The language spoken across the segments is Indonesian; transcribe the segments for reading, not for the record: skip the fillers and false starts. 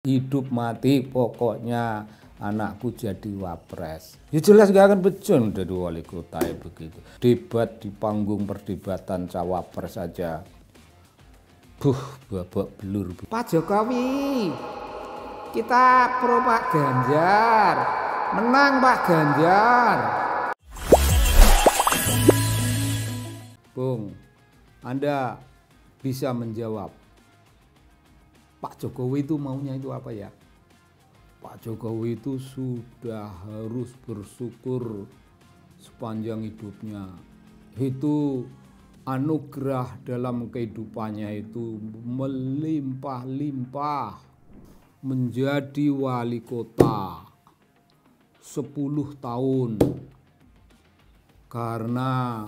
hidup mati pokoknya anakku jadi wapres. Ya jelas gak akan bejon dari wali kota begitu. Debat di panggung perdebatan cawapres saja. Babak belur. Pak Jokowi, kita pro Pak Ganjar. Menang Pak Ganjar. Bung, Anda bisa menjawab Pak Jokowi itu maunya itu apa ya? Pak Jokowi itu sudah harus bersyukur sepanjang hidupnya. Itu anugerah dalam kehidupannya itu melimpah-limpah. Menjadi wali kota 10 tahun karena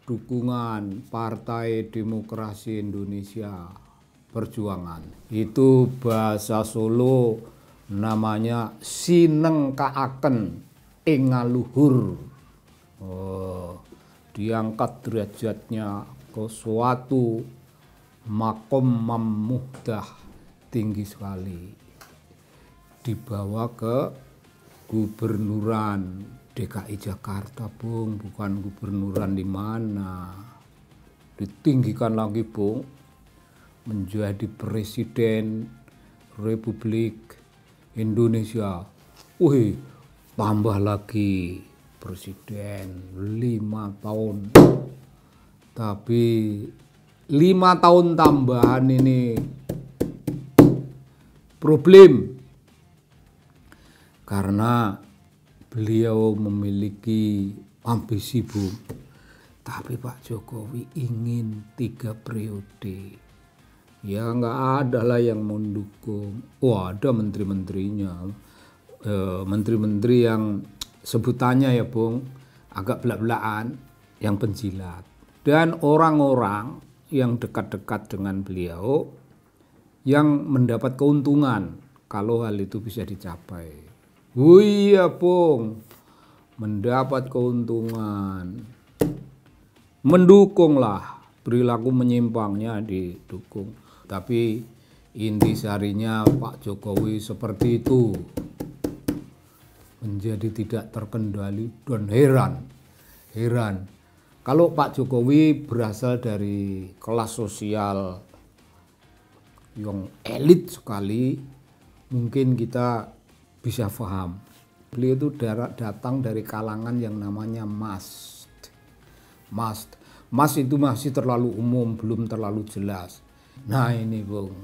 dukungan Partai Demokrasi Indonesia Perjuangan. Itu bahasa Solo namanya sinengkaaken ing ngaluhur. Diangkat derajatnya ke suatu makom mamuhdah tinggi sekali. Dibawa ke gubernuran DKI Jakarta, Bung, bukan gubernuran di mana. Ditinggikan lagi, Bung, menjadi Presiden Republik Indonesia. Wih, tambah lagi Presiden 5 tahun. Tapi 5 tahun tambahan ini problem. Karena beliau memiliki ambisi, Bung. Tapi Pak Jokowi ingin 3 periode. Ya nggak ada lah yang mendukung. Ada menteri-menterinya, menteri-menteri yang sebutannya ya, Bung, agak belak-belakan, yang penjilat. Dan orang-orang yang dekat-dekat dengan beliau yang mendapat keuntungan kalau hal itu bisa dicapai. Oh iya, Bung, mendapat keuntungan, mendukunglah, perilaku menyimpangnya didukung. Tapi intisarinya Pak Jokowi seperti itu, menjadi tidak terkendali dan heran. Kalau Pak Jokowi berasal dari kelas sosial yang elit sekali, mungkin kita bisa paham. Beliau itu datang dari kalangan yang namanya mast. Mas itu masih terlalu umum, belum terlalu jelas. Nah ini, Bung,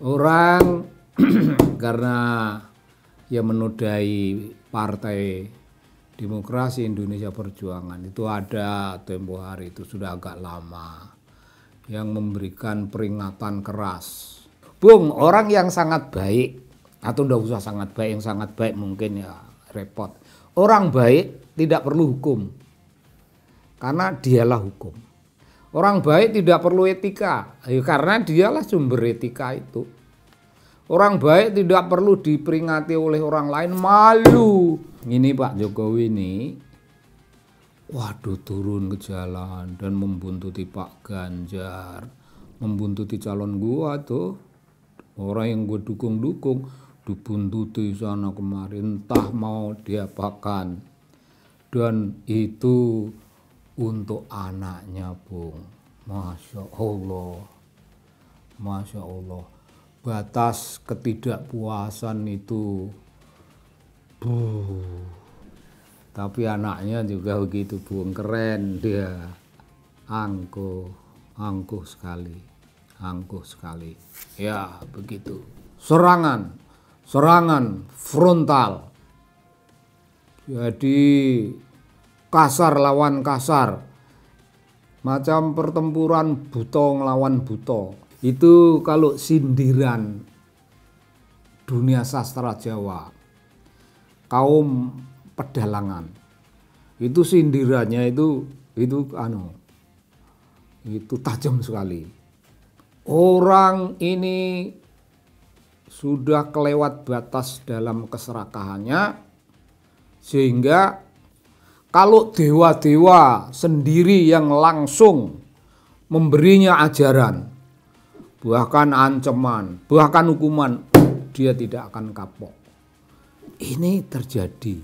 orang karena ya menodai Partai Demokrasi Indonesia Perjuangan itu ada tempo hari itu sudah agak lama yang memberikan peringatan keras. Bung, orang yang sangat baik atau enggak usah sangat baik, yang sangat baik mungkin ya repot. Orang baik tidak perlu hukum karena dialah hukum. Orang baik tidak perlu etika, karena dialah sumber etika itu. Orang baik tidak perlu diperingati oleh orang lain, malu. Ini Pak Jokowi ini, waduh, turun ke jalan dan membuntuti Pak Ganjar, membuntuti calon gua tuh. Orang yang gue dukung dibuntuti sana kemari, entah mau diapakan. Dan itu untuk anaknya, Bung. Masya Allah. Batas ketidakpuasan itu. Tapi anaknya juga begitu, Bung. Keren dia. Angkuh sekali. Ya, begitu. Serangan frontal. Jadi kasar lawan kasar, macam pertempuran buto ngelawan buto. Itu kalau sindiran dunia sastra Jawa, kaum pedalangan, itu sindirannya itu tajam sekali. Orang ini sudah kelewat batas dalam keserakahannya, sehingga kalau dewa-dewa sendiri yang langsung memberinya ajaran, bahkan ancaman, bahkan hukuman, dia tidak akan kapok. Ini terjadi.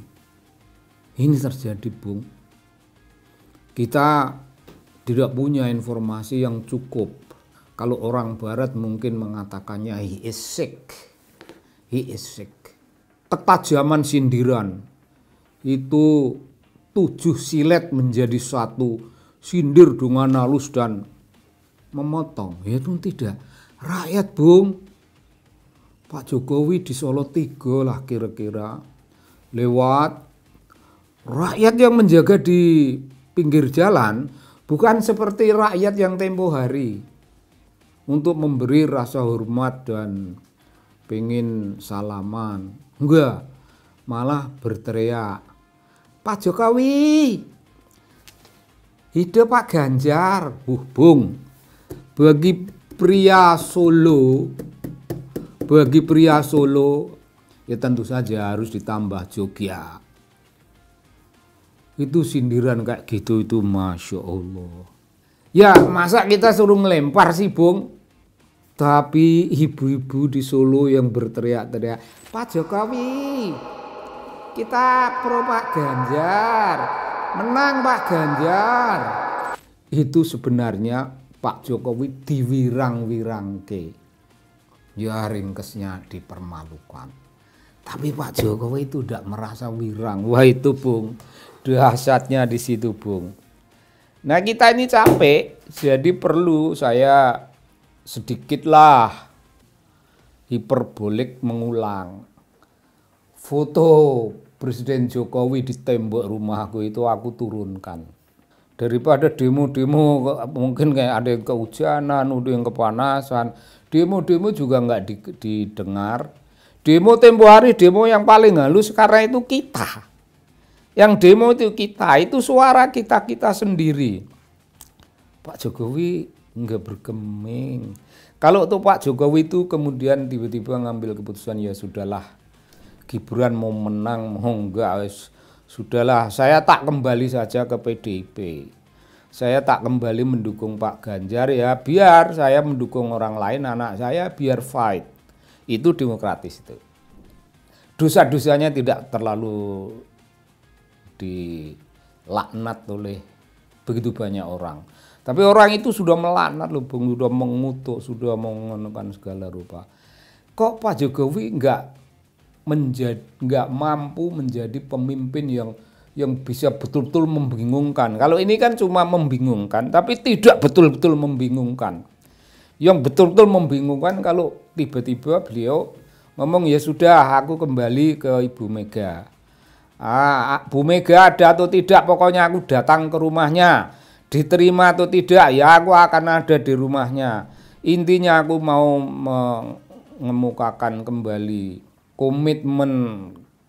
Ini terjadi, Bung. Kita tidak punya informasi yang cukup. Kalau orang barat mungkin mengatakannya he is sick. He is sick. Ketajaman sindiran itu 7 silet menjadi satu, sindir dengan halus dan memotong. Ya itu tidak. Rakyat, Bung. Pak Jokowi di Solo 3 lah kira-kira. Lewat rakyat yang menjaga di pinggir jalan, bukan seperti rakyat yang tempo hari untuk memberi rasa hormat dan pengen salaman. Enggak, malah berteriak, Pak Jokowi, hidup Pak Ganjar. Bung, bagi pria Solo ya tentu saja harus ditambah Jogja. Itu sindiran kayak gitu itu Masya Allah. Ya masa kita suruh ngelempar sih, Bung. Tapi ibu-ibu di Solo yang berteriak-teriak, Pak Jokowi, kita pro Pak Ganjar, menang Pak Ganjar. Itu sebenarnya Pak Jokowi diwirang-wirangke. Ya ringkesnya dipermalukan. Tapi Pak Jokowi itu tidak merasa wirang. Wah itu, Bung, dahsyatnya di situ, Bung. Nah kita ini capek, jadi perlu saya sedikitlah hiperbolik mengulang. Foto Presiden Jokowi di tembok rumahku itu aku turunkan. Daripada demo-demo mungkin kayak ada yang kehujanan, ada yang kepanasan. Demo-demo juga nggak didengar. Demo tempo hari, demo yang paling halus karena itu kita. Yang demo itu kita, itu suara kita sendiri. Pak Jokowi enggak bergeming. Kalau tuh Pak Jokowi itu kemudian tiba-tiba ngambil keputusan, ya sudahlah, Gibran mau menang mau enggak, sudahlah, saya tak kembali saja ke PDIP. Saya tak kembali mendukung Pak Ganjar, ya biar saya mendukung orang lain, anak saya biar fight. Itu demokratis itu. Dosa-dosanya tidak terlalu dilaknat oleh begitu banyak orang. Tapi orang itu sudah melaknat loh, Bung, sudah mengutuk, sudah mengenakan segala rupa. Kok Pak Jokowi nggak mampu menjadi pemimpin yang bisa betul-betul membingungkan. Kalau ini kan cuma membingungkan, tapi tidak betul-betul membingungkan. Yang betul-betul membingungkan kalau tiba-tiba beliau ngomong, ya sudah aku kembali ke Ibu Mega. Bu Mega ada atau tidak, pokoknya aku datang ke rumahnya. Diterima atau tidak, ya aku akan ada di rumahnya. Intinya aku mau mengemukakan kembali komitmen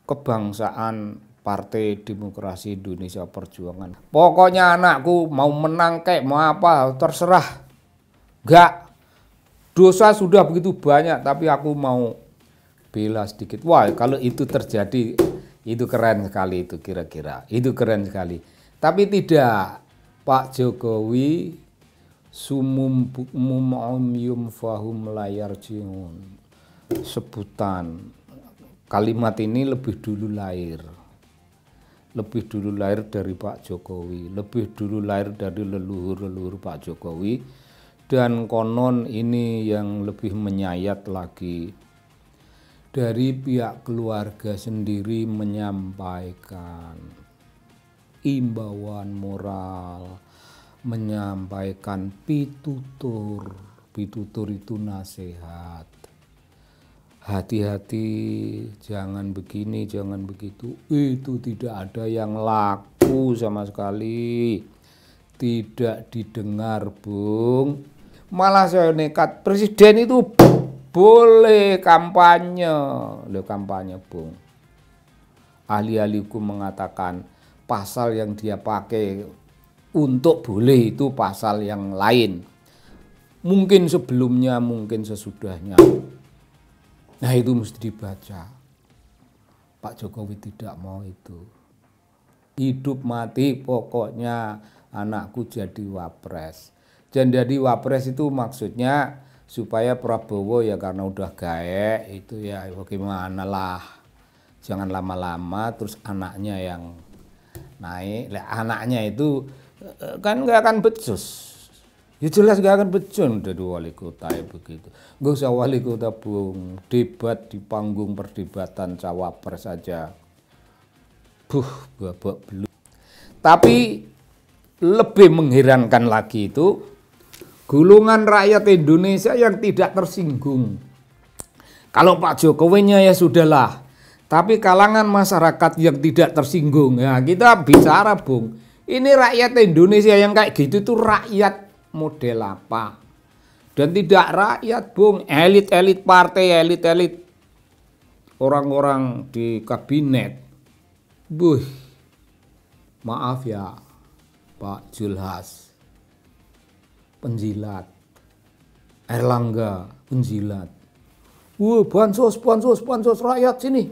kebangsaan Partai Demokrasi Indonesia Perjuangan. Pokoknya anakku mau menang kayak mau apa terserah. Enggak, dosa sudah begitu banyak, tapi aku mau bela sedikit. Wah, kalau itu terjadi, itu keren sekali itu kira-kira. Itu keren sekali. Tapi tidak. Pak Jokowi sumum bukmum umyum fahum layar jiun. Sebutan kalimat ini lebih dulu lahir. Lebih dulu lahir dari Pak Jokowi. Lebih dulu lahir dari leluhur-leluhur Pak Jokowi. Dan konon ini yang lebih menyayat lagi. Dari pihak keluarga sendiri menyampaikan imbauan moral, menyampaikan pitutur. Pitutur itu nasihat. Hati-hati, jangan begini, jangan begitu. Itu tidak ada yang laku sama sekali. Tidak didengar, Bung. Malah saya nekat, presiden itu boleh kampanye. Loh, kampanye, Bung. Ahli-ahli hukum mengatakan pasal yang dia pakai untuk boleh itu pasal yang lain. Mungkin sebelumnya, mungkin sesudahnya. Nah itu mesti dibaca. Pak Jokowi tidak mau itu. Hidup mati pokoknya anakku jadi wapres. Dan jadi wapres itu maksudnya supaya Prabowo ya karena udah gaek itu ya bagaimana lah, jangan lama-lama terus anaknya yang naik. Anaknya itu kan nggak akan becus. Ya jelas gak akan becus dari wali kota ya begitu. Gak usah wali kota bung, debat di panggung perdebatan cawapres saja. Babak belum. Tapi lebih mengherankan lagi itu golongan rakyat Indonesia yang tidak tersinggung. Kalau Pak Jokowinya ya sudahlah. Tapi kalangan masyarakat yang tidak tersinggung, ya kita bicara bung. Ini rakyat Indonesia yang kayak gitu tuh rakyat model apa? Dan tidak rakyat bung, elit-elit partai, elit-elit orang-orang di kabinet. Maaf ya Pak Julhas, penjilat. Erlangga, penjilat. Bansos rakyat sini.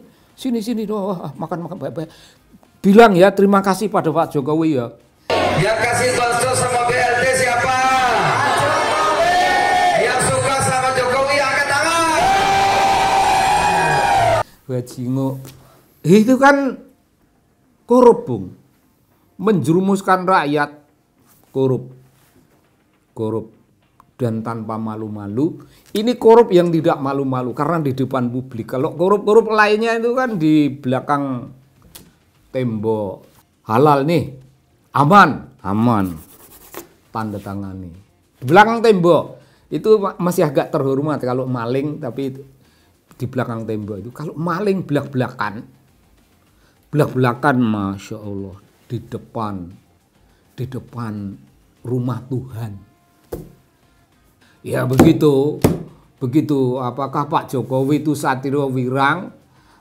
Makan baik-baik. Bilang ya terima kasih pada Pak Jokowi ya. Yang kasih bansos sama BLT siapa? Jokowi. Yang suka sama Jokowi angkat tangan. Bajingo. Itu kan korup bung. Menjerumuskan rakyat korup. Dan tanpa malu-malu. Ini korup yang tidak malu-malu karena di depan publik. Kalau korup-korup lainnya itu kan di belakang tembok. Halal nih. Aman. Tanda tangani. Di belakang tembok. Itu masih agak terhormat kalau maling tapi di belakang tembok itu. Kalau maling belak-belakan Masya Allah di depan rumah Tuhan. Ya begitu. Apakah Pak Jokowi itu Satrio Wirang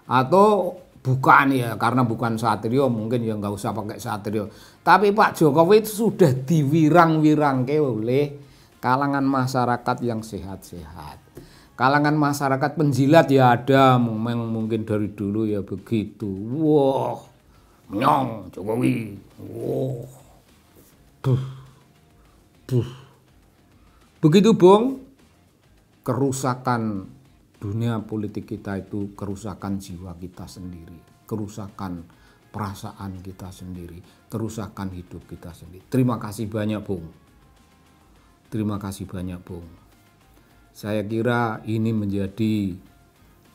atau bukan ya? Karena bukan Satrio mungkin ya nggak usah pakai Satrio. Tapi Pak Jokowi itu sudah diwirang-wirangke oleh kalangan masyarakat yang sehat-sehat. Kalangan masyarakat penjilat ya ada, mungkin dari dulu ya begitu. Wah, menyong Jokowi. Wah, begitu bung, kerusakan dunia politik kita itu kerusakan jiwa kita sendiri, kerusakan perasaan kita sendiri, kerusakan hidup kita sendiri. Terima kasih banyak bung. Saya kira ini menjadi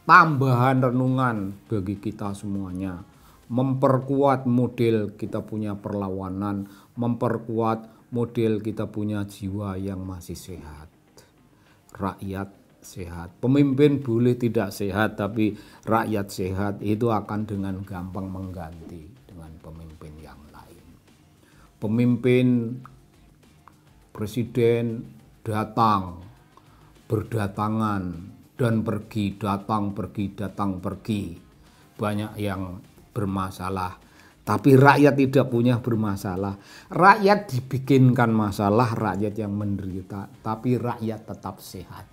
tambahan renungan bagi kita semuanya. Memperkuat model kita punya perlawanan, memperkuat model kita punya jiwa yang masih sehat. Rakyat sehat. Pemimpin boleh tidak sehat, tapi rakyat sehat itu akan dengan gampang mengganti dengan pemimpin yang lain. Pemimpin presiden datang, berdatangan dan pergi, datang pergi. Banyak yang bermasalah, tapi rakyat tidak punya bermasalah. Rakyat dibikinkan masalah, rakyat yang menderita, tapi rakyat tetap sehat.